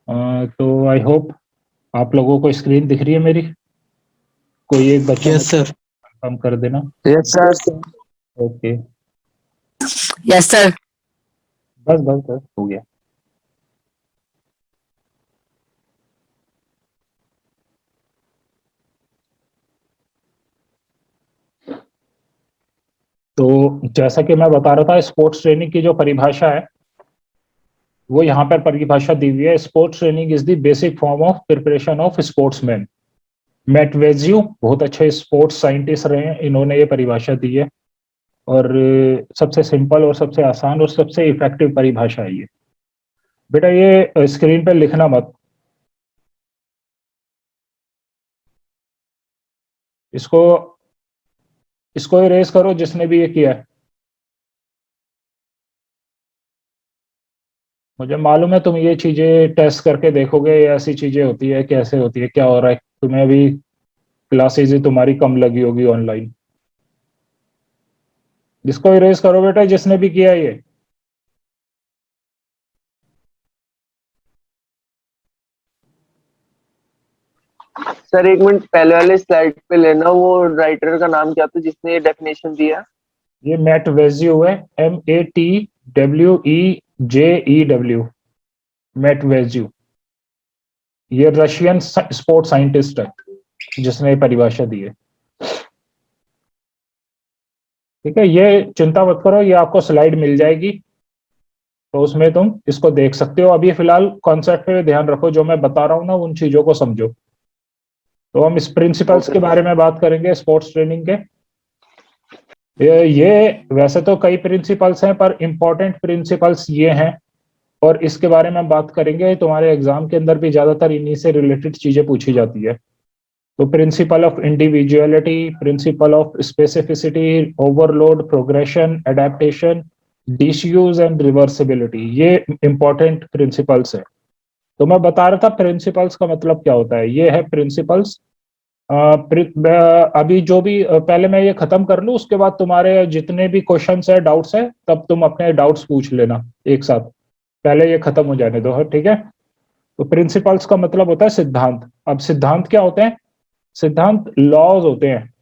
तो I hope आप लोगों को स्क्रीन दिख रही है मेरी। कोई एक बच्चा यस मुझे सर। कंफर्म कर देना। Yes sir. Okay. Yes sir. बस बस बस हो गया। तो जैसा कि मैं बता रहा था, स्पोर्ट्स ट्रेनिंग की जो परिभाषा है वो यहाँ पर परिभाषा दी हुई है। Sports training is the basic form of preparation of sportsman. Matveyev बहुत अच्छे स्पोर्ट्स साइंटिस्ट रहे हैं, इन्होंने ये परिभाषा दी है। और सबसे सिंपल और सबसे आसान और सबसे इफेक्टिव परिभाषा है ये। बेटा ये स्क्रीन पे लिखना मत, इसको इसको इरेज करो जिसने भी ये किया है। मुझे मालूम है तुम ये चीजें टेस्ट करके देखोगे, ये ऐसी चीजें होती है, कैसे होती है, क्या हो रहा है। तुम्हें अभी क्लासेज तुम्हारी कम लगी होगी ऑनलाइन। इसको इरेज करो बेटा जिसने भी किया ये। सर एक मिनट, पहले वाले स्लाइड पे लेना, वो राइटर का नाम क्या था जिसने ये डेफिनेशन दिया? ये मैट वेज्यू है, MATWEJEW, मैट वेज्यू। ये रशियन स्पोर्ट साइंटिस्ट है जिसने परिभाषा दी है। ठीक है, ये चिंता मत करो, ये आपको स्लाइड मिल जाएगी तो उसमें तुम इसको देख सकते हो। अभी फिलहाल कॉन्सेप्ट पे ध्यान रखो, जो मैं बता रहा हूँ ना उन चीजों को समझो। तो हम इस प्रिंसिपल्स के बारे में बात करेंगे स्पोर्ट्स ट्रेनिंग के। ये वैसे तो कई प्रिंसिपल्स हैं पर इंपॉर्टेंट प्रिंसिपल्स ये हैं, और इसके बारे में हम बात करेंगे। तुम्हारे एग्जाम के अंदर भी ज्यादातर इन्हीं से रिलेटेड चीजें पूछी जाती है। तो principle of individuality, principle of specificity, overload, progression, adaptation, disuse and reversibility, ये इंपॉर्टेंट प्रिंसिपल्स है। तो मैं बता रहा था प्रिंसिपल्स का मतलब क्या होता है। ये है प्रिंसिपल्स। अभी जो भी पहले मैं ये खत्म कर लूँ, उसके बाद तुम्हारे जितने भी क्वेश्चंस है, डाउट्स है, तब तुम अपने डाउट्स पूछ लेना एक साथ। पहले ये खत्म हो जाने दो, ठीक है। तो प्रिंसिपल्स का मतलब होता है सिद्धांत। अब सिद्धांत क्या होते हैं? सिद्धांत लॉज होते हैं,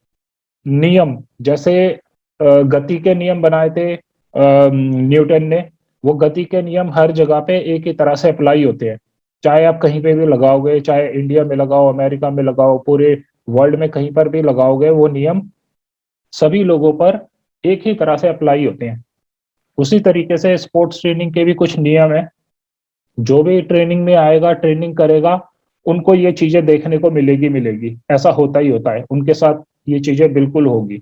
नियम। जैसे गति के नियम बनाए थे न्यूटन ने। वो गति के नियम हर जगह पे एक ही तरह से अप्लाई होते हैं, चाहे आप कहीं पे भी लगाओगे, चाहे इंडिया में लगाओ, अमेरिका में लगाओ, पूरे वर्ल्ड में कहीं पर भी लगाओगे, वो नियम सभी लोगों पर एक ही तरह से अप्लाई होते हैं। उसी तरीके से स्पोर्ट्स ट्रेनिंग के भी कुछ नियम है। जो भी ट्रेनिंग में आएगा, ट्रेनिंग करेगा, उनको ये चीजें देखने को मिलेगी मिलेगी, ऐसा होता ही होता है उनके साथ, ये चीजें बिल्कुल होगी।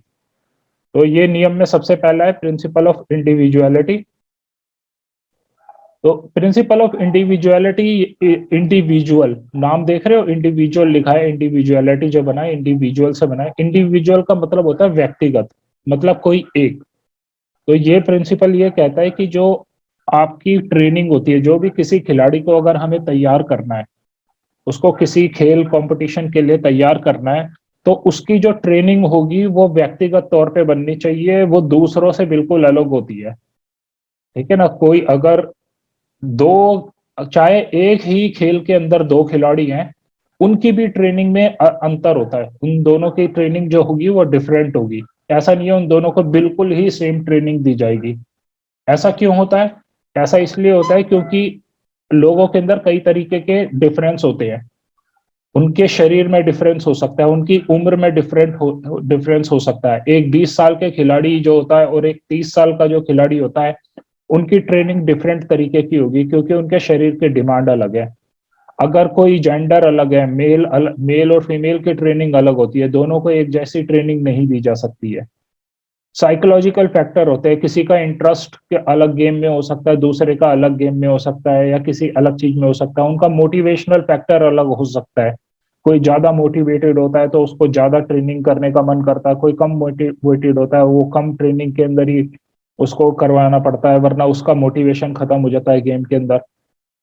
तो ये नियम में सबसे पहला है प्रिंसिपल ऑफ इंडिविजुअलिटी। तो प्रिंसिपल ऑफ इंडिविजुअलिटी, इंडिविजुअल नाम देख रहे हो, इंडिविजुअल लिखा है, इंडिविजुअलिटी जो बना है इंडिविजुअल से बना है। इंडिविजुअल का मतलब होता है व्यक्तिगत, मतलब कोई एक। तो ये प्रिंसिपल ये कहता है कि जो आपकी ट्रेनिंग होती है, जो भी किसी खिलाड़ी को अगर हमें तैयार करना है, उसको किसी खेल कंपटीशन के लिए तैयार करना है, तो उसकी जो ट्रेनिंग होगी वो व्यक्तिगत तौर पे बननी चाहिए, वो दूसरों से बिल्कुल अलग होती है। ठीक है ना। कोई अगर दो, चाहे एक ही खेल के अंदर दो खिलाड़ी हैं, उनकी भी ट्रेनिंग में अंतर होता है। उन दोनों की ट्रेनिंग जो होगी वो डिफरेंट होगी। ऐसा नहीं है उन दोनों को बिल्कुल ही सेम ट्रेनिंग दी जाएगी। ऐसा क्यों होता है? ऐसा इसलिए होता है क्योंकि लोगों के अंदर कई तरीके के डिफरेंस होते हैं। उनके शरीर में डिफरेंस हो सकता है, उनकी उम्र में डिफरेंस हो सकता है। एक 20 साल के खिलाड़ी जो होता है और एक 30 साल का जो खिलाड़ी होता है, उनकी ट्रेनिंग डिफरेंट तरीके की होगी क्योंकि उनके शरीर की डिमांड अलग है। अगर कोई जेंडर अलग है, मेल और फीमेल की ट्रेनिंग अलग होती है, दोनों को एक जैसी ट्रेनिंग नहीं दी जा सकती है। साइकोलॉजिकल फैक्टर होते हैं, किसी का इंटरेस्ट के अलग गेम में हो सकता है, दूसरे का अलग गेम में हो सकता है, या किसी अलग चीज में हो सकता है। उनका मोटिवेशनल फैक्टर अलग हो सकता है। कोई ज्यादा मोटिवेटेड होता है तो उसको ज्यादा ट्रेनिंग करने का मन करता है, कोई कम मोटिवेटेड होता है, वो कम ट्रेनिंग के अंदर ही उसको करवाना पड़ता है, वरना उसका मोटिवेशन खत्म हो जाता है गेम के अंदर।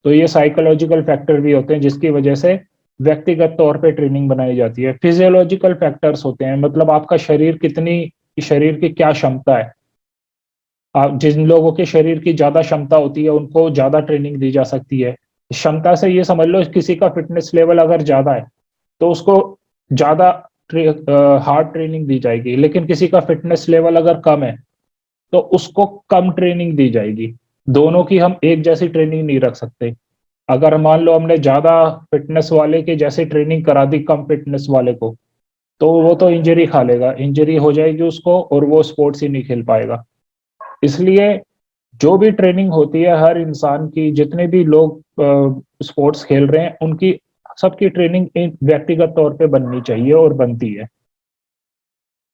तो ये साइकोलॉजिकल फैक्टर भी होते हैं जिसकी वजह से व्यक्तिगत तौर पे ट्रेनिंग बनाई जाती है। फिजियोलॉजिकल फैक्टर्स होते हैं, मतलब आपका शरीर कितनी, शरीर की क्या क्षमता है। आप जिन लोगों के शरीर की ज्यादा क्षमता होती है उनको ज्यादा ट्रेनिंग दी जा सकती है। क्षमता से ये समझ लो किसी का फिटनेस लेवल अगर ज्यादा है तो उसको ज्यादा हार्ड ट्रेनिंग दी जाएगी, लेकिन किसी का फिटनेस लेवल अगर कम है तो उसको कम ट्रेनिंग दी जाएगी। दोनों की हम एक जैसी ट्रेनिंग नहीं रख सकते। अगर मान लो हमने ज्यादा फिटनेस वाले की जैसी ट्रेनिंग करा दी कम फिटनेस वाले को, तो वो तो इंजरी खा लेगा, इंजरी हो जाएगी उसको और वो स्पोर्ट्स ही नहीं खेल पाएगा। इसलिए जो भी ट्रेनिंग होती है हर इंसान की, जितने भी लोग स्पोर्ट्स खेल रहे हैं उनकी सबकी ट्रेनिंग एक व्यक्तिगत तौर पे बननी चाहिए और बनती है।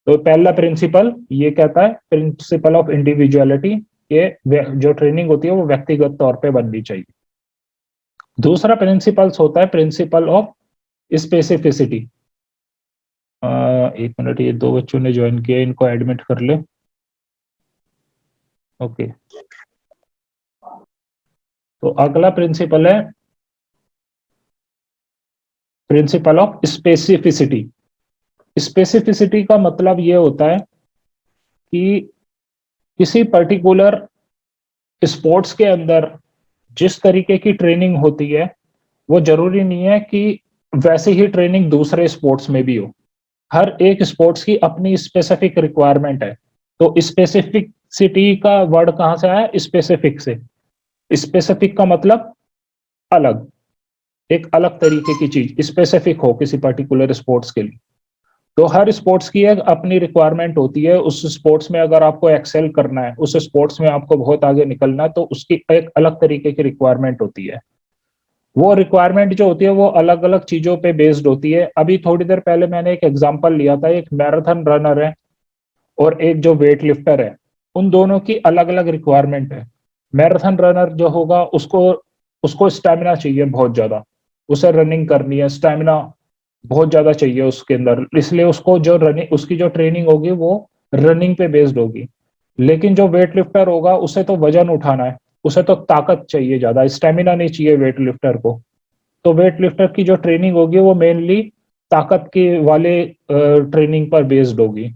तो पहला प्रिंसिपल ये कहता है, प्रिंसिपल ऑफ इंडिविजुअलिटी, ये जो ट्रेनिंग होती है वो व्यक्तिगत तौर पे बननी चाहिए। दूसरा प्रिंसिपल्स होता है प्रिंसिपल ऑफ स्पेसिफिसिटी। एक मिनट, ये दो बच्चों ने ज्वाइन किया, इनको एडमिट कर ले। ओके, तो अगला प्रिंसिपल है प्रिंसिपल ऑफ स्पेसिफिसिटी। स्पेसिफिसिटी का मतलब ये होता है कि किसी पर्टिकुलर स्पोर्ट्स के अंदर जिस तरीके की ट्रेनिंग होती है वो जरूरी नहीं है कि वैसे ही ट्रेनिंग दूसरे स्पोर्ट्स में भी हो। हर एक स्पोर्ट्स की अपनी स्पेसिफिक रिक्वायरमेंट है। तो स्पेसिफिसिटी का वर्ड कहां से आया? स्पेसिफिक से। स्पेसिफिक का मतलब अलग, एक अलग तरीके की चीज स्पेसिफिक हो किसी पर्टिकुलर स्पोर्ट्स के लिए। तो हर स्पोर्ट्स की एक अपनी रिक्वायरमेंट होती है। उस स्पोर्ट्स में अगर आपको एक्सेल करना है, उस स्पोर्ट्स में आपको बहुत आगे निकलना है, तो उसकी एक अलग तरीके की रिक्वायरमेंट होती है। वो रिक्वायरमेंट जो होती है वो अलग अलग चीजों पे बेस्ड होती है। अभी थोड़ी देर पहले मैंने एक एग्जांपल लिया था, एक मैराथन रनर है और एक जो वेट लिफ्टर है, उन दोनों की अलग अलग रिक्वायरमेंट है। मैराथन रनर जो होगा उसको उसको स्टेमिना चाहिए बहुत ज्यादा, उसे रनिंग करनी है, स्टेमिना बहुत ज्यादा चाहिए उसके अंदर, इसलिए उसको जो रनिंग उसकी जो ट्रेनिंग होगी वो रनिंग पे बेस्ड होगी। लेकिन जो वेट लिफ्टर होगा उसे तो वजन उठाना है, उसे तो ताकत चाहिए, ज्यादा स्टेमिना नहीं चाहिए वेट लिफ्टर को। तो वेट लिफ्टर की जो ट्रेनिंग होगी वो मेनली ताकत के वाले ट्रेनिंग पर बेस्ड होगी।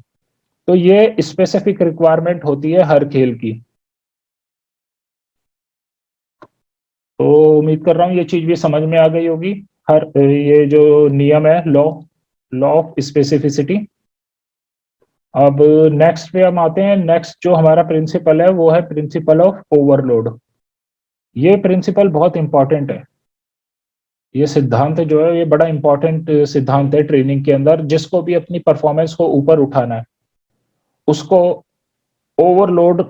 तो ये स्पेसिफिक रिक्वायरमेंट होती है हर खेल की। तो उम्मीद कर रहा हूँ ये चीज भी समझ में आ गई होगी। हर ये जो नियम है, लॉ लॉ ऑफ स्पेसिफिसिटी। अब नेक्स्ट पे हम आते हैं। नेक्स्ट जो हमारा प्रिंसिपल है वो है प्रिंसिपल ऑफ ओवरलोड। ये प्रिंसिपल बहुत इंपॉर्टेंट है। ये सिद्धांत जो है ये बड़ा इंपॉर्टेंट सिद्धांत है ट्रेनिंग के अंदर। जिसको भी अपनी परफॉर्मेंस को ऊपर उठाना है उसको ओवरलोड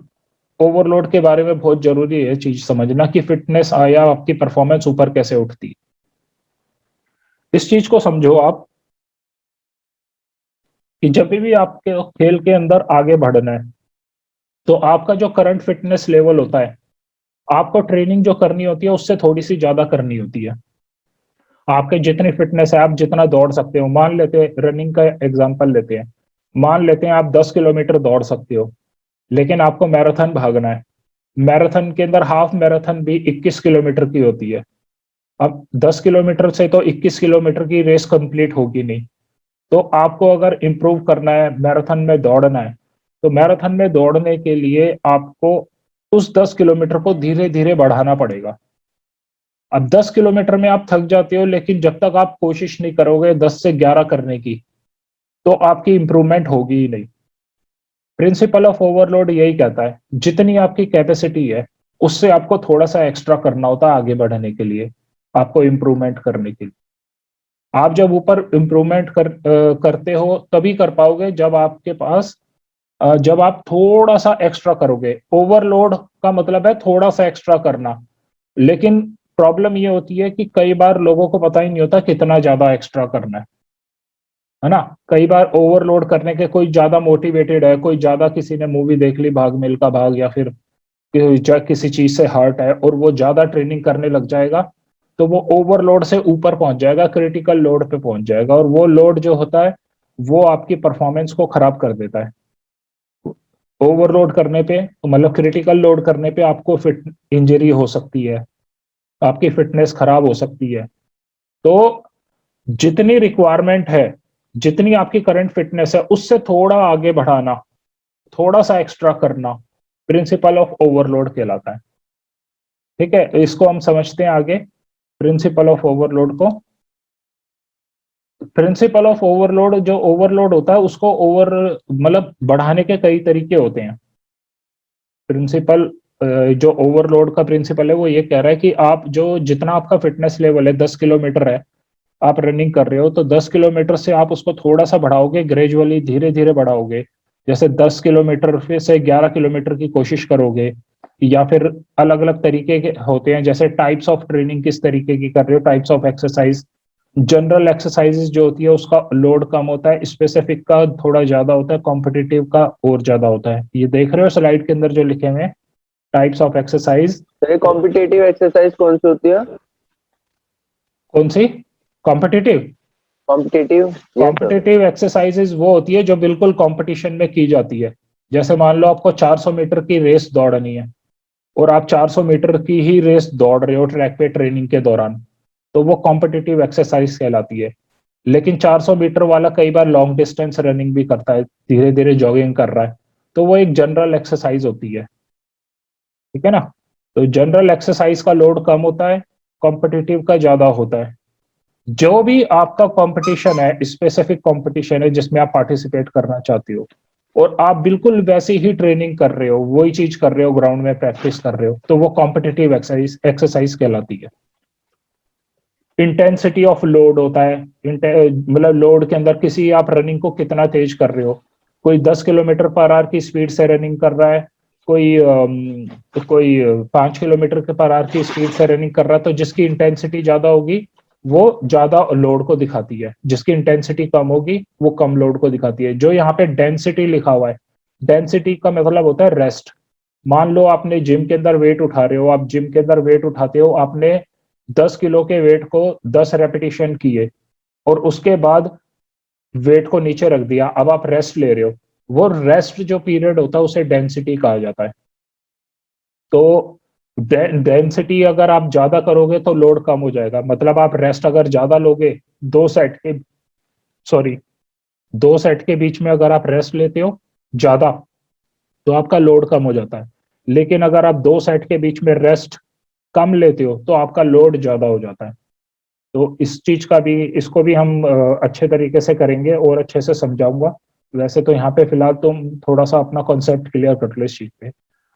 ओवरलोड के बारे में बहुत जरूरी है चीज समझना, कि फिटनेस आया आपकी परफॉर्मेंस ऊपर कैसे उठती है। इस चीज को समझो आप कि जब भी आपके खेल के अंदर आगे बढ़ना है तो आपका जो करंट फिटनेस लेवल होता है, आपको ट्रेनिंग जो करनी होती है उससे थोड़ी सी ज्यादा करनी होती है। आपके जितनी फिटनेस है, आप जितना दौड़ सकते हो, मान लेते हैं रनिंग का एग्जांपल लेते हैं, मान लेते हैं आप 10 किलोमीटर दौड़ सकते हो, लेकिन आपको मैराथन भागना है। मैराथन के अंदर हाफ मैराथन भी 21 किलोमीटर की होती है। अब 10 किलोमीटर से तो 21 किलोमीटर की रेस कंप्लीट होगी नहीं। तो आपको अगर इम्प्रूव करना है, मैराथन में दौड़ना है, तो मैराथन में दौड़ने के लिए आपको उस 10 किलोमीटर को धीरे धीरे बढ़ाना पड़ेगा। अब 10 किलोमीटर में आप थक जाते हो, लेकिन जब तक आप कोशिश नहीं करोगे 10 से 11 करने की, तो आपकी इंप्रूवमेंट होगी ही नहीं। प्रिंसिपल ऑफ ओवरलोड यही कहता है, जितनी आपकी कैपेसिटी है उससे आपको थोड़ा सा एक्स्ट्रा करना होता है आगे बढ़ने के लिए, आपको इंप्रूवमेंट करने के लिए। आप जब ऊपर इंप्रूवमेंट करते हो तभी कर पाओगे जब आपके पास जब आप थोड़ा सा एक्स्ट्रा करोगे। ओवरलोड का मतलब है थोड़ा सा एक्स्ट्रा करना। लेकिन प्रॉब्लम ये होती है कि कई बार लोगों को पता ही नहीं होता कितना ज्यादा एक्स्ट्रा करना है ना। कई बार ओवरलोड करने के कोई ज्यादा मोटिवेटेड है, कोई ज्यादा किसी ने मूवी देख ली भाग मिल्खा भाग, या फिर किसी चीज से हर्ट है और वो ज्यादा ट्रेनिंग करने लग जाएगा, तो वो ओवरलोड से ऊपर पहुंच जाएगा, क्रिटिकल लोड पे पहुंच जाएगा, और वो लोड जो होता है वो आपकी परफॉर्मेंस को खराब कर देता है। ओवरलोड करने पे मतलब क्रिटिकल लोड करने पे आपको फिट इंजरी हो सकती है, आपकी फिटनेस खराब हो सकती है। तो जितनी रिक्वायरमेंट है, जितनी आपकी करंट फिटनेस है उससे थोड़ा आगे बढ़ाना, थोड़ा सा एक्स्ट्रा करना, प्रिंसिपल ऑफ ओवरलोड कहलाता है। ठीक है, इसको हम समझते हैं आगे। प्रिंसिपल ऑफ ओवरलोड को, प्रिंसिपल ऑफ ओवरलोड, जो ओवरलोड होता है उसको ओवर मतलब बढ़ाने के कई तरीके होते हैं। प्रिंसिपल जो ओवरलोड का प्रिंसिपल है वो ये कह रहा है कि आप जो जितना आपका फिटनेस लेवल है 10 किलोमीटर है, आप रनिंग कर रहे हो, तो 10 किलोमीटर से आप उसको थोड़ा सा बढ़ाओगे, ग्रेजुअली धीरे धीरे बढ़ाओगे। जैसे 10 किलोमीटर से 11 किलोमीटर की कोशिश करोगे, या फिर अलग अलग तरीके के होते हैं, जैसे टाइप्स ऑफ ट्रेनिंग किस तरीके की कर रहे हो, types of exercise. General exercises जो होती है उसका लोड कम होता है, स्पेसिफिक का थोड़ा ज्यादा होता है, कॉम्पिटिटिव का और ज्यादा होता है। ये देख रहे हो स्लाइड के अंदर जो लिखे हुए हैं types of exercise. Sir competitive exercise कौन सी होती है? कौन सी? कॉम्पिटिटिव? कॉम्पिटिटिव कॉम्पिटिटिव एक्सरसाइजेज वो होती है जो बिल्कुल कंपटीशन में की जाती है। जैसे मान लो आपको 400 मीटर की रेस दौड़नी है, और आप 400 मीटर की ही रेस दौड़ रहे हो ट्रैक पे ट्रेनिंग के दौरान, तो वो कॉम्पिटिटिव एक्सरसाइज कहलाती है। लेकिन 400 मीटर वाला कई बार लॉन्ग डिस्टेंस रनिंग भी करता है, धीरे धीरे जॉगिंग कर रहा है, तो वो एक जनरल एक्सरसाइज होती है। ठीक है ना? तो जनरल एक्सरसाइज का लोड कम होता है, कॉम्पिटिटिव का ज्यादा होता है। जो भी आपका कंपटीशन है, स्पेसिफिक कंपटीशन है जिसमें आप पार्टिसिपेट करना चाहते हो, और आप बिल्कुल वैसे ही ट्रेनिंग कर रहे हो, वही चीज कर रहे हो, ग्राउंड में प्रैक्टिस कर रहे हो, तो वो कॉम्पिटिटिव एक्सरसाइज कहलाती है। इंटेंसिटी ऑफ लोड होता है, मतलब लोड के अंदर किसी आप रनिंग को कितना तेज कर रहे हो। कोई 10 किलोमीटर पर आवर की स्पीड से रनिंग कर रहा है, कोई 5 किलोमीटर के पर आवर की स्पीड से रनिंग कर रहा है, तो जिसकी इंटेंसिटी ज्यादा होगी वो ज्यादा लोड को दिखाती है, जिसकी इंटेंसिटी कम होगी वो कम लोड को दिखाती है। जो यहाँ पे डेंसिटी लिखा हुआ है, डेंसिटी का मतलब होता है रेस्ट। मान लो आपने जिम के अंदर वेट उठा रहे हो, आप जिम के अंदर वेट उठाते हो, आपने 10 किलो के वेट को 10 रेपिटेशन किए, और उसके बाद वेट को नीचे रख दिया, अब आप रेस्ट ले रहे हो, वो रेस्ट जो पीरियड होता है उसे डेंसिटी कहा जाता है। तो डेंसिटी अगर आप ज्यादा करोगे तो लोड कम हो जाएगा, मतलब आप रेस्ट अगर ज्यादा लोगे, दो सेट के सॉरी 2 सेट के बीच में अगर आप रेस्ट लेते हो ज्यादा, तो आपका लोड कम हो जाता है। लेकिन अगर आप 2 सेट के बीच में रेस्ट कम लेते हो तो आपका लोड ज्यादा हो जाता है। तो इस चीज का भी, इसको भी हम अच्छे तरीके से करेंगे और अच्छे से समझाऊंगा। वैसे तो यहाँ पे फिलहाल तुम थोड़ा सा अपना कॉन्सेप्ट क्लियर कर लो इस चीज पे।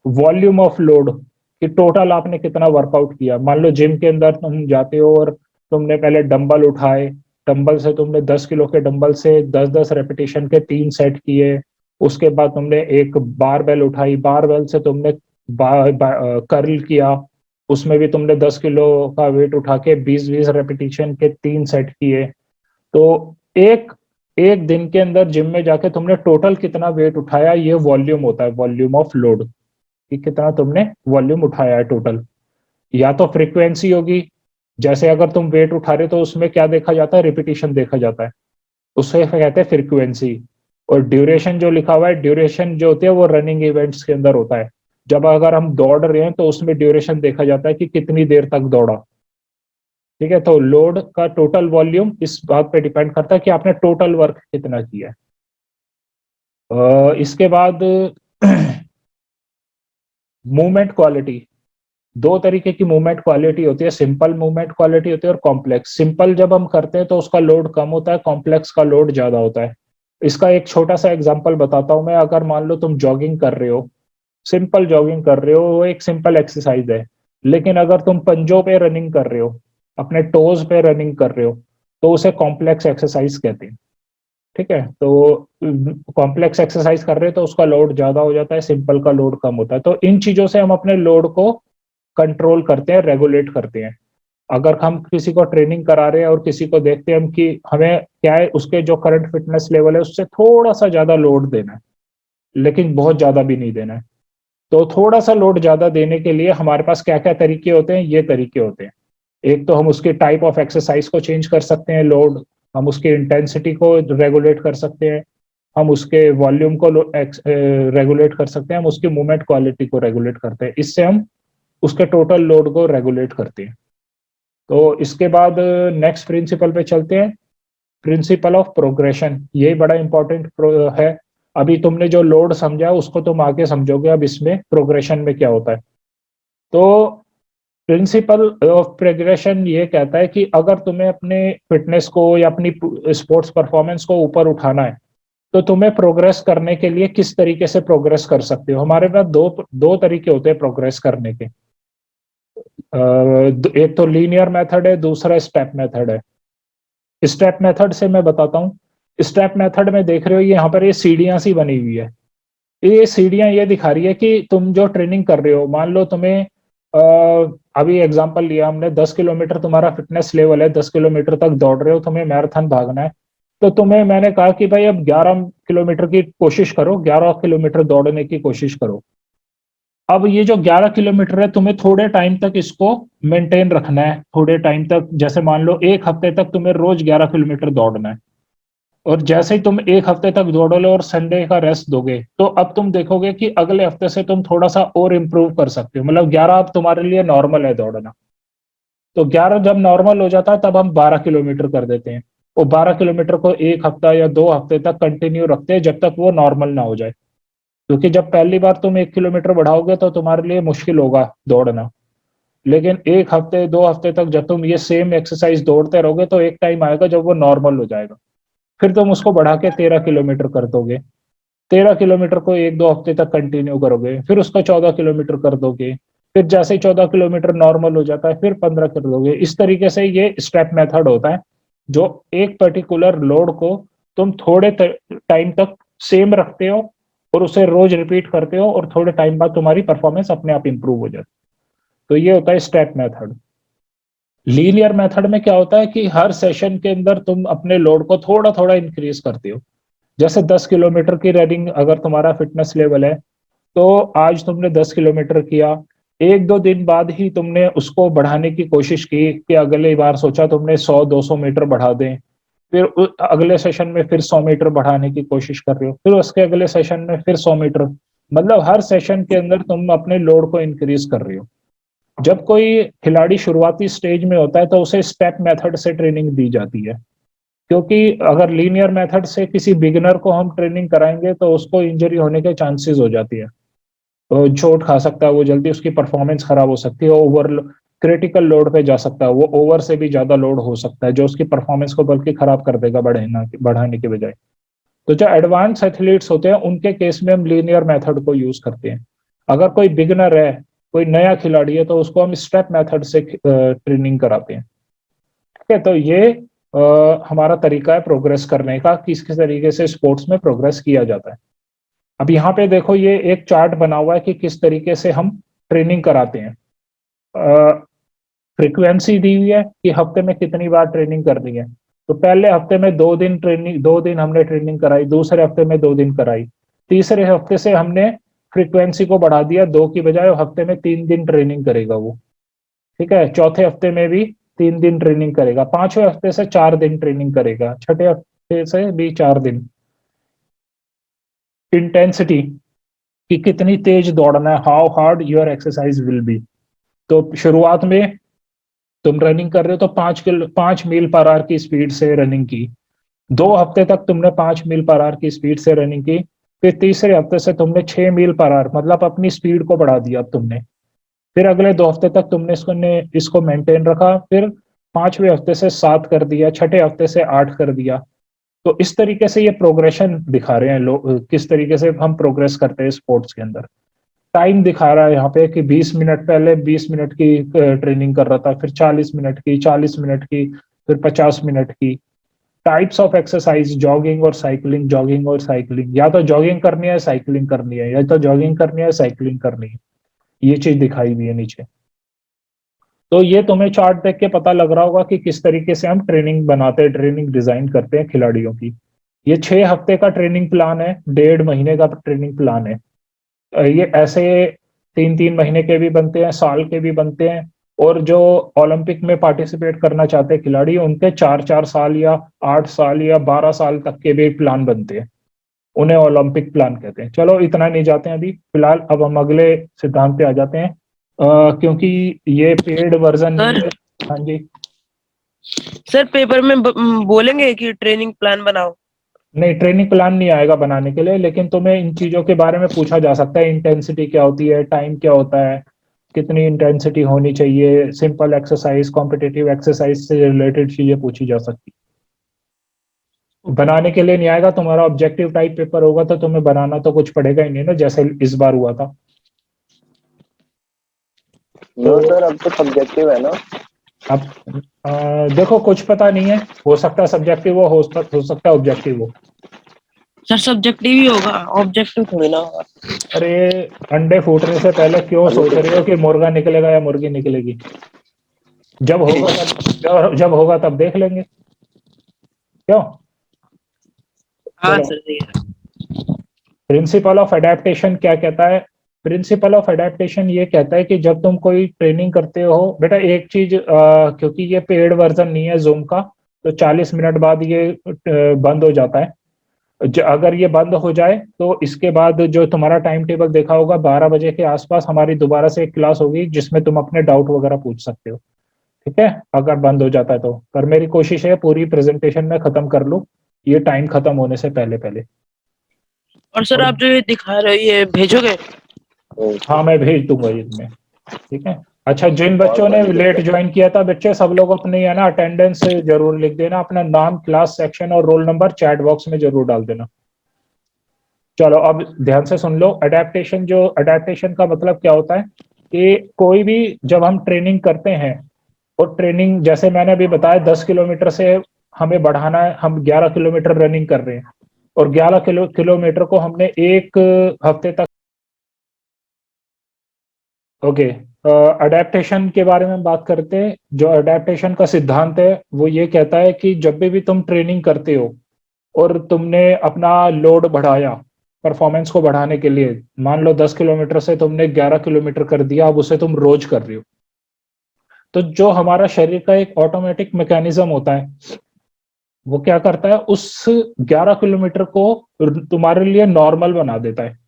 वॉल्यूम ऑफ लोड, कि टोटल आपने कितना वर्कआउट किया। मान लो जिम के अंदर तुम जाते हो और तुमने पहले डंबल उठाए, डंबल से तुमने 10 किलो के डंबल से 10-10 रेपिटेशन के 3 सेट किए। उसके बाद तुमने एक बारबेल उठाई, बारबेल से तुमने कर्ल किया, उसमें भी तुमने 10 किलो का वेट उठा के 20-20 रेपिटेशन के 3 सेट किए। तो एक एक दिन के अंदर जिम में जाके तुमने टोटल कितना वेट उठाया, ये वॉल्यूम होता है, वॉल्यूम ऑफ लोड, कि कितना तुमने वॉल्यूम उठाया है टोटल। या तो फ्रीक्वेंसी होगी, जैसे अगर तुम वेट उठा रहे हो तो उसमें क्या देखा जाता है, रिपीटिशन देखा जाता है, उसे कहते हैं फ्रीक्वेंसी। और ड्यूरेशन जो लिखा हुआ है, ड्यूरेशन जो होती है वो रनिंग इवेंट्स के अंदर होता है। जब अगर हम दौड़ रहे हैं तो उसमें ड्यूरेशन देखा जाता है कि कितनी देर तक दौड़ा। ठीक है, तो लोड का टोटल वॉल्यूम इस बात पे डिपेंड करता है कि आपने टोटल वर्क कितना किया है। इसके बाद मूवमेंट क्वालिटी, दो तरीके की मूवमेंट क्वालिटी होती है, सिंपल मूवमेंट क्वालिटी होती है और कॉम्प्लेक्स। सिंपल जब हम करते हैं तो उसका लोड कम होता है, कॉम्प्लेक्स का लोड ज्यादा होता है। इसका एक छोटा सा एग्जांपल बताता हूं मैं। अगर मान लो तुम जॉगिंग कर रहे हो, सिंपल जॉगिंग कर रहे हो, वो एक सिंपल एक्सरसाइज है। लेकिन अगर तुम पंजों पे रनिंग कर रहे हो, अपने टोज पे रनिंग कर रहे हो, तो उसे कॉम्प्लेक्स एक्सरसाइज कहते हैं। ठीक है, तो कॉम्प्लेक्स एक्सरसाइज कर रहे हो तो उसका लोड ज्यादा हो जाता है, सिंपल का लोड कम होता है। तो इन चीजों से हम अपने लोड को कंट्रोल करते हैं, रेगुलेट करते हैं। अगर हम किसी को ट्रेनिंग करा रहे हैं और किसी को देखते हैं हम कि हमें क्या है, उसके जो करंट फिटनेस लेवल है उससे थोड़ा सा ज्यादा लोड देना है, लेकिन बहुत ज्यादा भी नहीं देना है, तो थोड़ा सा लोड ज्यादा देने के लिए हमारे पास क्या क्या तरीके होते हैं, ये तरीके होते हैं। एक तो हम उसके टाइप ऑफ एक्सरसाइज को चेंज कर सकते हैं, लोड, हम उसकी इंटेंसिटी को रेगुलेट कर सकते हैं, हम उसके वॉल्यूम को रेगुलेट कर सकते हैं, हम उसकी मूवमेंट क्वालिटी को रेगुलेट करते हैं। इससे हम उसके टोटल लोड को रेगुलेट करते हैं। तो इसके बाद नेक्स्ट प्रिंसिपल पे चलते हैं, प्रिंसिपल ऑफ प्रोग्रेशन। ये बड़ा इंपॉर्टेंट है। अभी तुमने जो लोड समझा उसको तुम आगे समझोगे अब इसमें प्रोग्रेशन में क्या होता है। तो प्रिंसिपल ऑफ प्रोग्रेशन ये कहता है कि अगर तुम्हें अपने फिटनेस को या अपनी स्पोर्ट्स परफॉर्मेंस को ऊपर उठाना है तो तुम्हें प्रोग्रेस करने के लिए किस तरीके से प्रोग्रेस कर सकते हो। हमारे पास दो दो तरीके होते हैं प्रोग्रेस करने के। एक तो लीनियर मेथड है, दूसरा स्टेप मेथड है। स्टेप मेथड से मैं बताता हूँ। स्टेप मेथड में देख रहे हो ये यहाँ पर ये सीढ़ियां सी बनी हुई है। ये सीढ़ियां ये दिखा रही है कि तुम जो ट्रेनिंग कर रहे हो, मान लो तुम्हें अभी एग्जांपल लिया हमने, 10 किलोमीटर तुम्हारा फिटनेस लेवल है, 10 किलोमीटर तक दौड़ रहे हो, तुम्हें मैराथन भागना है। तो तुम्हें मैंने कहा कि भाई अब 11 किलोमीटर की कोशिश करो, 11 किलोमीटर दौड़ने की कोशिश करो। अब ये जो 11 किलोमीटर है तुम्हें थोड़े टाइम तक इसको मेंटेन रखना है, थोड़े टाइम तक, जैसे मान लो एक हफ्ते तक तुम्हें रोज 11 किलोमीटर दौड़ना है। और जैसे ही तुम एक हफ्ते तक दौड़ोगे और संडे का रेस्ट दोगे तो अब तुम देखोगे कि अगले हफ्ते से तुम थोड़ा सा और इम्प्रूव कर सकते हो। मतलब 11 अब तुम्हारे लिए नॉर्मल है दौड़ना। तो 11 जब नॉर्मल हो जाता है तब हम 12 किलोमीटर कर देते हैं। और 12 किलोमीटर को एक हफ्ता या 2 हफ्ते तक कंटिन्यू रखते हैं जब तक वो नॉर्मल ना हो जाए। क्योंकि जब पहली बार तुम 1 किलोमीटर बढ़ाओगे तो तुम्हारे लिए मुश्किल होगा दौड़ना। लेकिन एक हफ्ते 2 हफ्ते तक जब तुम ये सेम एक्सरसाइज दौड़ते रहोगे तो एक टाइम आएगा जब वो नॉर्मल हो जाएगा। फिर तुम उसको बढ़ा के 13 किलोमीटर कर दोगे। 13 किलोमीटर को 1-2 हफ्ते तक कंटिन्यू करोगे, फिर उसको 14 किलोमीटर कर दोगे। फिर जैसे ही 14 किलोमीटर नॉर्मल हो जाता है फिर 15 कर दोगे। इस तरीके से ये स्टेप मेथड होता है, जो एक पर्टिकुलर लोड को तुम थोड़े टाइम तक सेम रखते हो और उसे रोज रिपीट करते हो और थोड़े टाइम बाद तुम्हारी परफॉर्मेंस अपने आप इंप्रूव हो जाती है। तो ये होता है स्टेप मेथड। लीनियर मेथड में क्या होता है कि हर सेशन के अंदर तुम अपने लोड को थोड़ा थोड़ा इंक्रीज करते हो। जैसे 10 किलोमीटर की रनिंग अगर तुम्हारा फिटनेस लेवल है तो आज तुमने 10 किलोमीटर किया, 1-2 दिन बाद ही तुमने उसको बढ़ाने की कोशिश की कि अगली बार सोचा तुमने 100-200 मीटर बढ़ा दें। फिर अगले सेशन में फिर 100 मीटर बढ़ाने की कोशिश कर रहे हो, फिर उसके अगले सेशन में फिर 100 मीटर। मतलब हर सेशन के अंदर तुम अपने लोड को इंक्रीज कर रहे हो। जब कोई खिलाड़ी शुरुआती स्टेज में होता है तो उसे स्टेप मेथड से ट्रेनिंग दी जाती है। क्योंकि अगर लीनियर मेथड से किसी बिगिनर को हम ट्रेनिंग कराएंगे तो उसको इंजरी होने के चांसेस हो जाती है। तो चोट खा सकता है वो जल्दी, उसकी परफॉर्मेंस खराब हो सकती है, ओवर क्रिटिकल लोड पे जा सकता है, वो ओवर से भी ज्यादा लोड हो सकता है जो उसकी परफॉर्मेंस को बल्कि खराब कर देगा बढ़ाने के बजाय। तो जो एडवांस एथलीट्स होते हैं उनके केस में हम लीनियर मेथड को यूज करते हैं। अगर कोई बिगिनर है, कोई नया खिलाड़ी है, तो उसको हम स्टेप मेथड से ट्रेनिंग कराते हैं। ठीक है, तो ये हमारा तरीका है प्रोग्रेस करने का, किस किस तरीके से स्पोर्ट्स में प्रोग्रेस किया जाता है। अब यहाँ पे देखो ये एक चार्ट बना हुआ है कि किस तरीके से हम ट्रेनिंग कराते हैं। फ्रीक्वेंसी दी हुई है कि हफ्ते में कितनी बार ट्रेनिंग करनी है। तो पहले हफ्ते में 2 दिन ट्रेनिंग, 2 दिन हमने ट्रेनिंग कराई, दूसरे हफ्ते में 2 दिन कराई, तीसरे हफ्ते से हमने फ्रीक्वेंसी को बढ़ा दिया, 2 की बजाय हफ्ते में 3 दिन ट्रेनिंग करेगा वो। ठीक है, चौथे हफ्ते में भी 3 दिन ट्रेनिंग करेगा, पांचवें हफ्ते से 4 दिन ट्रेनिंग करेगा, छठे हफ्ते से भी 4 दिन। इंटेंसिटी कि कितनी तेज दौड़ना है, how hard your exercise will be. तो शुरुआत में तुम रनिंग कर रहे हो तो 5 मील पर आवर की स्पीड से रनिंग की, 2 हफ्ते तक तुमने 5 मील पर आवर की स्पीड से रनिंग की, फिर तीसरे हफ्ते से तुमने 6 मील पर आवर, मतलब अपनी स्पीड को बढ़ा दिया तुमने। फिर अगले 2 हफ्ते तक तुमने इसको मेंटेन रखा, फिर पांचवें हफ्ते से 7 कर दिया, छठे हफ्ते से 8 कर दिया। तो इस तरीके से ये प्रोग्रेशन दिखा रहे हैं लोग, किस तरीके से हम प्रोग्रेस करते हैं स्पोर्ट्स के अंदर। टाइम दिखा रहा है यहाँ पे कि 20 मिनट, पहले 20 मिनट की ट्रेनिंग कर रहा था, फिर 40 मिनट की, 40 मिनट की, फिर 50 मिनट की। टाइप्स ऑफ एक्सरसाइज, जॉगिंग और साइकिलिंग, जॉगिंग और साइकिलिंग, या तो जॉगिंग करनी है साइकिलिंग करनी है, या तो जॉगिंग करनी है साइकिलिंग करनी है। ये चीज दिखाई हुई है नीचे। तो ये तुम्हें चार्ट देख के पता लग रहा होगा कि किस तरीके से हम ट्रेनिंग बनाते हैं, ट्रेनिंग डिजाइन करते हैं खिलाड़ियों की। ये 6 हफ्ते का ट्रेनिंग प्लान है, 1.5 महीने का ट्रेनिंग प्लान है। ये ऐसे 3-3 महीने के भी बनते हैं, साल के भी बनते हैं। और जो ओलंपिक में पार्टिसिपेट करना चाहते हैं खिलाड़ी, उनके 4-4 साल या 8 साल या 12 साल तक के भी प्लान बनते हैं, उन्हें ओलंपिक प्लान कहते हैं। चलो इतना नहीं जाते हैं अभी फिलहाल, अब हम अगले सिद्धांत पे आ जाते हैं। क्योंकि ये पेड वर्जन नहीं है। हाँ जी। सर पेपर में बोलेंगे कि ट्रेनिंग प्लान बनाओ। नहीं, ट्रेनिंग प्लान नहीं आएगा बनाने के लिए, लेकिन तुम्हें इन चीजों के बारे में पूछा जा सकता है, इंटेंसिटी क्या होती है, टाइम क्या होता है, कितनी इंटेंसिटी होनी चाहिए, सिंपल एक्सरसाइज, कॉम्पिटिटिव एक्सरसाइज से रिलेटेड चीजें पूछी जा सकती। बनाने के लिए नहीं आएगा, तुम्हारा ऑब्जेक्टिव टाइप पेपर होगा तो तुम्हें बनाना तो कुछ पड़ेगा ही नहीं ना, जैसे इस बार हुआ था। नो सर, अब तो सब्जेक्टिव है ना। अब देखो कुछ पता नहीं है, हो सकता है सब्जेक्टिव हो सकता है ऑब्जेक्टिव हो। सर सब्जेक्टिव ही होगा, ऑब्जेक्टिव थोड़ी ना होगा। अरे अंडे फूटने से पहले क्यों सोच रहे हो कि मुर्गा निकलेगा या मुर्गी निकलेगी? जब होगा तब देख लेंगे, क्यों? हाँ चलो, सर सही है। प्रिंसिपल ऑफ अडेप्टेशन क्या कहता है? प्रिंसिपल ऑफ अडेप्टेशन ये कहता है कि जब तुम कोई ट्रेनिंग करते हो बेटा, एक चीज क्योंकि ये पेड वर्जन नहीं है जूम का, तो 40 मिनट बाद ये बंद हो जाता है। अगर ये बंद हो जाए तो इसके बाद जो तुम्हारा टाइम टेबल देखा होगा, 12 बजे के आसपास हमारी दोबारा से एक क्लास होगी जिसमें तुम अपने डाउट वगैरह पूछ सकते हो, ठीक है? अगर बंद हो जाता है तो, पर मेरी कोशिश है पूरी प्रेजेंटेशन में खत्म कर लूं ये टाइम खत्म होने से पहले पहले। और सर और आप जो ये दिखा रहे हो ये भेजोगे? हाँ, मैं भेज दूंगा इसमें, ठीक है? अच्छा, जिन बच्चों ने लेट ज्वाइन किया था बच्चे, सब लोग अपनी है ना अटेंडेंस जरूर लिख देना, अपना नाम, क्लास, सेक्शन और रोल नंबर चैट बॉक्स में जरूर डाल देना। चलो अब ध्यान से सुन लो। अडेप्टेशन का मतलब क्या होता है कि कोई भी, जब हम ट्रेनिंग करते हैं, और ट्रेनिंग जैसे मैंने अभी बताया 10 किलोमीटर से हमें बढ़ाना है, हम 11 किलोमीटर रनिंग कर रहे हैं और 11 किलोमीटर को हमने एक हफ्ते तक, ओके। अडेप्टेशन के बारे में बात करते हैं। जो अडेप्टेशन का सिद्धांत है वो ये कहता है कि जब भी तुम ट्रेनिंग करते हो और तुमने अपना लोड बढ़ाया परफॉर्मेंस को बढ़ाने के लिए, मान लो 10 किलोमीटर से तुमने 11 किलोमीटर कर दिया, अब उसे तुम रोज कर रहे हो, तो जो हमारा शरीर का एक ऑटोमेटिक मैकेनिज्म होता है वो क्या करता है, उस 11 किलोमीटर को तुम्हारे लिए नॉर्मल बना देता है।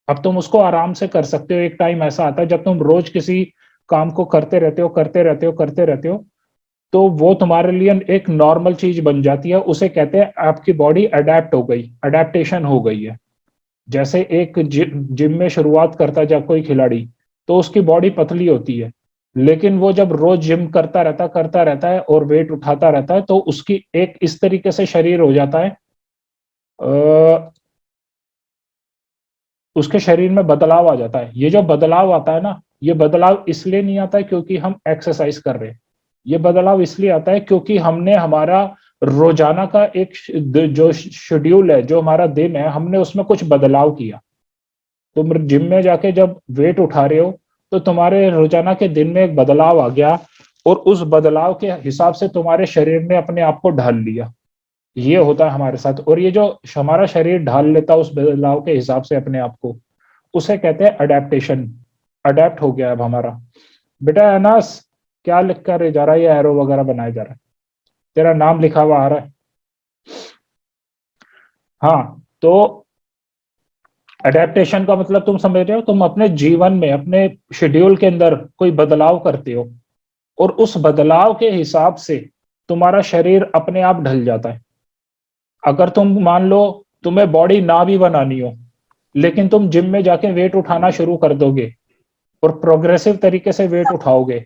अब तुम उसको आराम से कर सकते हो। एक टाइम ऐसा आता है जब तुम रोज किसी काम को करते रहते हो, तो वो तुम्हारे लिए एक नॉर्मल चीज बन जाती है। उसे कहते हैं आपकी बॉडी अडेप्ट हो गई, अडेप्टेशन हो गई है। जैसे एक जिम में शुरुआत करता है जब कोई खिलाड़ी, तो उसकी बॉडी पतली होती है, लेकिन वो जब रोज जिम करता रहता है और वेट उठाता रहता है, तो उसकी एक इस तरीके से शरीर हो जाता है, उसके शरीर में बदलाव आ जाता है। ये जो बदलाव आता है ना, ये बदलाव इसलिए नहीं आता है क्योंकि हम एक्सरसाइज कर रहे हैं, ये बदलाव इसलिए आता है क्योंकि हमने हमारा रोजाना का एक जो शेड्यूल है, जो हमारा दिन है, हमने उसमें कुछ बदलाव किया। तुम जिम में जाके जब वेट उठा रहे हो तो तुम्हारे रोजाना के दिन में एक बदलाव आ गया, और उस बदलाव के हिसाब से तुम्हारे शरीर ने अपने आप को ढाल लिया। ये होता है हमारे साथ, और ये जो हमारा शरीर ढाल लेता है उस बदलाव के हिसाब से अपने आप को, उसे कहते हैं अडेप्टेशन। अडेप्ट हो गया अब हमारा। बेटा अनास, क्या लिख कर जा रहा है? ये एरो वगैरह बनाया जा रहा है, तेरा नाम लिखा हुआ आ रहा है? हाँ, तो अडेप्टेशन का मतलब तुम समझ रहे हो, तुम अपने जीवन में, अपने शेड्यूल के अंदर कोई बदलाव करते हो, और उस बदलाव के हिसाब से तुम्हारा शरीर अपने आप ढल जाता है। अगर तुम मान लो तुम्हें बॉडी ना भी बनानी हो, लेकिन तुम जिम में जाके वेट उठाना शुरू कर दोगे और प्रोग्रेसिव तरीके से वेट उठाओगे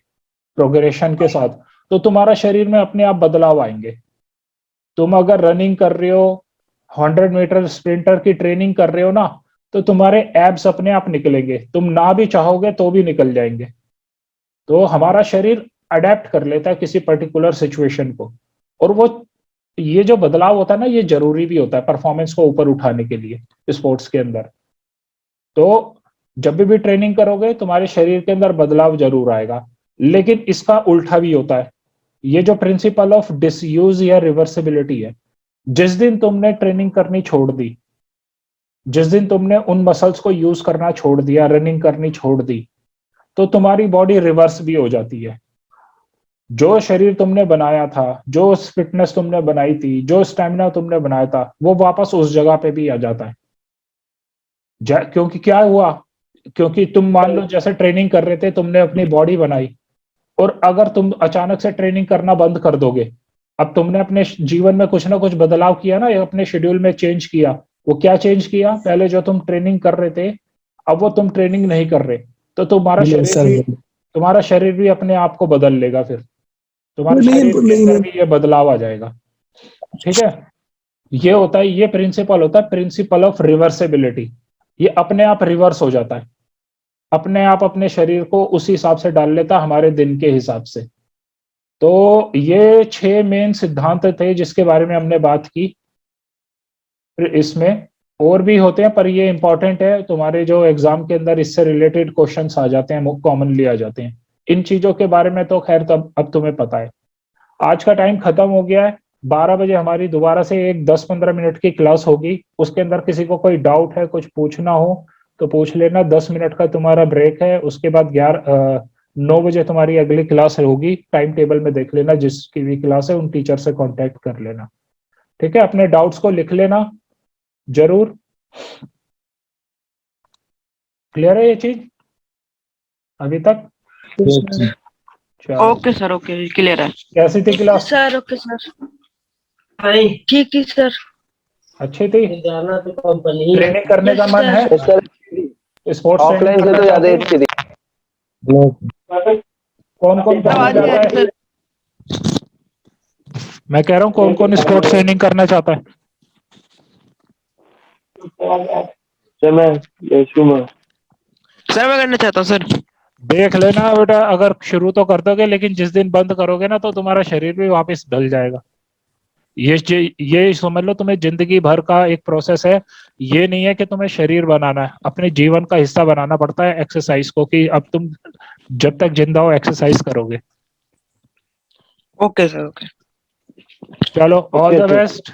प्रोग्रेशन के साथ, तो तुम्हारा शरीर में अपने आप बदलाव आएंगे। तुम अगर रनिंग कर रहे हो, 100 मीटर स्प्रिंटर की ट्रेनिंग कर रहे हो ना, तो तुम्हारे एब्स अपने आप निकलेंगे, तुम ना भी चाहोगे तो भी निकल जाएंगे। तो हमारा शरीर अडेप्ट कर लेता है किसी पर्टिकुलर सिचुएशन को, और वो, ये जो बदलाव होता है ना, ये जरूरी भी होता है परफॉर्मेंस को ऊपर उठाने के लिए स्पोर्ट्स के अंदर। तो जब भी ट्रेनिंग करोगे तुम्हारे शरीर के अंदर बदलाव जरूर आएगा, लेकिन इसका उल्टा भी होता है। ये जो प्रिंसिपल ऑफ डिसयूज या रिवर्सिबिलिटी है, जिस दिन तुमने ट्रेनिंग करनी छोड़ दी, जिस दिन तुमने उन मसल्स को यूज करना छोड़ दिया, रनिंग करनी छोड़ दी, तो तुम्हारी बॉडी रिवर्स भी हो जाती है। जो शरीर तुमने बनाया था, जो फिटनेस तुमने बनाई थी, जो स्टेमिना तुमने बनाया था, वो वापस उस जगह पे भी आ जाता है। क्योंकि क्या हुआ, क्योंकि तुम मान लो जैसे ट्रेनिंग कर रहे थे, तुमने अपनी बॉडी बनाई, और अगर तुम अचानक से ट्रेनिंग करना बंद कर दोगे, अब तुमने अपने जीवन में कुछ ना कुछ बदलाव किया ना, अपने शेड्यूल में चेंज किया। वो क्या चेंज किया? पहले जो तुम ट्रेनिंग कर रहे थे, अब वो तुम ट्रेनिंग नहीं कर रहे, तो तुम्हारा शरीर भी अपने आप को बदल लेगा। फिर तुम्हारे शरीर के अंदर भी ये बदलाव आ जाएगा। ठीक है, ये होता है, ये प्रिंसिपल होता है प्रिंसिपल ऑफ रिवर्सिबिलिटी। ये अपने आप रिवर्स हो जाता है, अपने आप अपने शरीर को उसी हिसाब से डाल लेता है, हमारे दिन के हिसाब से। तो ये 6 मेन सिद्धांत थे जिसके बारे में हमने बात की। फिर इसमें और भी होते हैं, पर ये इंपॉर्टेंट है, तुम्हारे जो एग्जाम के अंदर इससे रिलेटेड क्वेश्चंस आ जाते हैं, कॉमनली आ जाते हैं। इन चीजों के बारे में तो खैर तब अब तुम्हें पता है। आज का टाइम खत्म हो गया है। 12 बजे हमारी दोबारा से एक 10-15 मिनट की क्लास होगी। उसके अंदर किसी को कोई डाउट है, कुछ पूछना हो तो पूछ लेना। 10 मिनट का तुम्हारा ब्रेक है। उसके बाद 9 बजे तुम्हारी अगली क्लास होगी। टाइम टेबल में देख लेना, जिसकी भी क्लास है उन टीचर से कांटेक्ट कर लेना। ठीक है, अपने डाउट्स को लिख लेना जरूर। क्लियर है ये चीज अभी तक? चलो, ओके सर, ओके, क्लियर है कैसी थी क्लास? सर। ओके सर, ठीक है सर। अच्छी थी? जाना तो कंपनी ट्रेनिंग करने का मन है? सर स्पोर्ट्स ऑफलाइन से तो ज्यादा अच्छी थी। कौन कौन करना चाहता है? मैं कह रहा हूँ कौन कौन स्पोर्ट्स ट्रेनिंग करना चाहता है? सर मैं करना चाहता हूँ सर। देख लेना बेटा, अगर शुरू तो कर दोगे, लेकिन जिस दिन बंद करोगे ना तो तुम्हारा शरीर भी वापस ढल जाएगा। ये समझ लो, तुम्हें जिंदगी भर का एक प्रोसेस है। ये नहीं है कि तुम्हें शरीर बनाना है, अपने जीवन का हिस्सा बनाना पड़ता है एक्सरसाइज को, कि अब तुम जब तक जिंदा हो एक्सरसाइज करोगे। Okay sir, okay. चलो, ऑल द बेस्ट।